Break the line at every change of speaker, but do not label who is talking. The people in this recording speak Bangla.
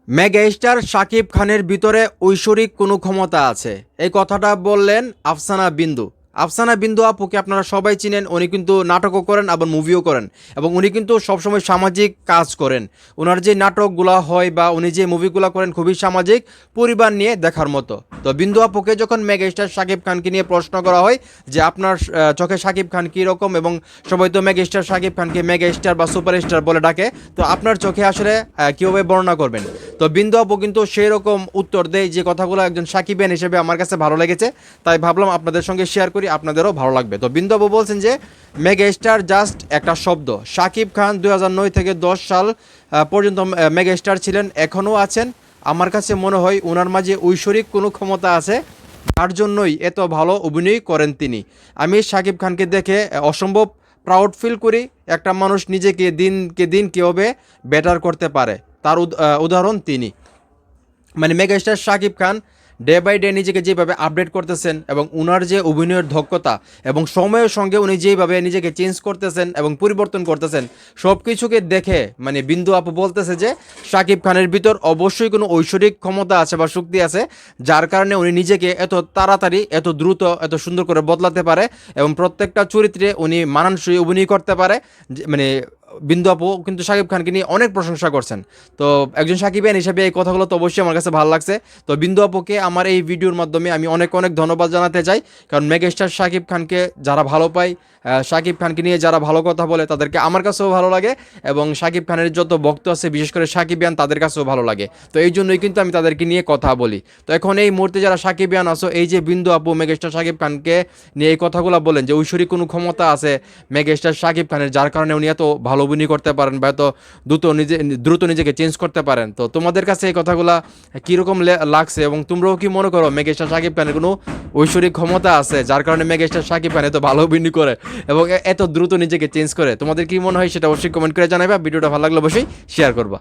মেগা স্টার শাকিব খানের ভিতরে ঐশ্বরিক কোনো ক্ষমতা আছে, এই কথাটা বললেন আফসানা বিন্দু। আফসানা বিন্দু আপুকে আপনারা সবাই চিনেন। উনি কিন্তু নাটকও করেন আবার মুভিও করেন, এবং উনি কিন্তু সবসময় সামাজিক কাজ করেন। ওনার যে নাটকগুলো হয় বা উনি যে মুভিগুলো করেন খুবই সামাজিক, পরিবার নিয়ে দেখার মতো। তো বিন্দু আপুকে যখন মেগা স্টার শাকিব খানকে নিয়ে প্রশ্ন করা হয় যে আপনার চোখে শাকিব খান কীরকম, এবং সবাই তো মেগা স্টার শাকিব খানকে মেগা স্টার বা সুপার স্টার বলে ডাকে, তো আপনার চোখে আসলে কীভাবে বর্ণনা করবেন? তো বিন্দু আপু কিন্তু সেই রকম উত্তর দেয় যে কথাগুলো একজন সাকিবিয়ান হিসেবে আমার কাছে ভালো লেগেছে, তাই ভাবলাম আপনাদের সঙ্গে শেয়ার করি, আপনাদেরও ভালো লাগবে। তো বিন্দু আপু বলছেন যে মেগা স্টার জাস্ট একটা শব্দ। শাকিব খান 2009 থেকে 10 সাল পর্যন্ত মেগা স্টার ছিলেন, এখনও আছেন। আমার কাছে মনে হয় ওনার মাঝে ঐশ্বরিক কোনো ক্ষমতা আছে, তার জন্যই এত ভালো অভিনয় করেন তিনি। আমি শাকিব খানকে দেখে অসম্ভব প্রাউড ফিল করি। একটা মানুষ নিজেকে দিনকে দিন কীভাবে বেটার করতে পারে, তার উদাহরণ তিনি। মানে megastar Shakib Khan day by day নিজেকে যেভাবে আপডেট করতেছেন, এবং উনার যে অভিনয়ের দক্ষতা এবং সময়ের সঙ্গে উনি যেভাবে নিজেকে চেঞ্জ করতেছেন এবং পরিবর্তন করতেছেন, সব কিছুকে দেখে মানে বিন্দু আপু বলতেছে যে শাকিব খানের ভিতর অবশ্যই কোনো ঐশ্বরিক ক্ষমতা আছে বা শক্তি আছে, যার কারণে উনি নিজেকে এত তাড়াতাড়ি, এত দ্রুত, এত সুন্দর করে বদলাতে পারে, এবং প্রত্যেকটা চরিত্রে উনি মানানসই অভিনয় করতে পারে। মানে বিন্দু আপু কিন্তু শাকিব খানকে নিয়ে অনেক প্রশংসা করছেন। তো একজন সাকিবিয়ান হিসেবে এই কথাগুলো তো অবশ্যই আমার কাছে ভালো লাগছে। তো বিন্দু আপুকে আমার এই ভিডিওর মাধ্যমে আমি অনেক অনেক ধন্যবাদ জানাতে চাই, কারণ মেগাস্টার শাকিব খানকে যারা ভালো পায়, শাকিব খানকে নিয়ে যারা ভালো কথা বলে, তাদেরকে আমার কাছেও ভালো লাগে, এবং শাকিব খানের যত ভক্ত আছে বিশেষ করে সাকিবিয়ান, তাদের কাছেও ভালো লাগে। তো এই জন্যই কিন্তু আমি তাদেরকে নিয়ে কথা বলি। তো এখন এই মুহূর্তে যারা সাকিবিয়ান আছো, এই যে বিন্দু আপু মেগাস্টার শাকিব খানকে নিয়ে এই কথাগুলো বলেন যে ঐশ্বরিক কোনো ক্ষমতা আছে মেগাস্টার শাকিব খানের, যার কারণে উনি এত ভালো অভিনয় করতে পারেন বা এত দ্রুত নিজেকে চেঞ্জ করতে পারেন। তো তোমাদের কাছে এই কথাগুলা কীরকম লাগছে, এবং তোমরাও কি মনে করো মেগাস্টার শাকিব খানের কোনো ঐশ্বরিক ক্ষমতা আছে, যার কারণে মেগাস্টার শাকিব খান এত ভালো অভিনয় করে এবং এত দ্রুত নিজেকে চেঞ্জ করে? তোমাদের কি মনে হয় সেটা অবশ্যই কমেন্ট করে জানাবে। ভিডিওটা ভালো লাগলে অবশ্যই শেয়ার করবা।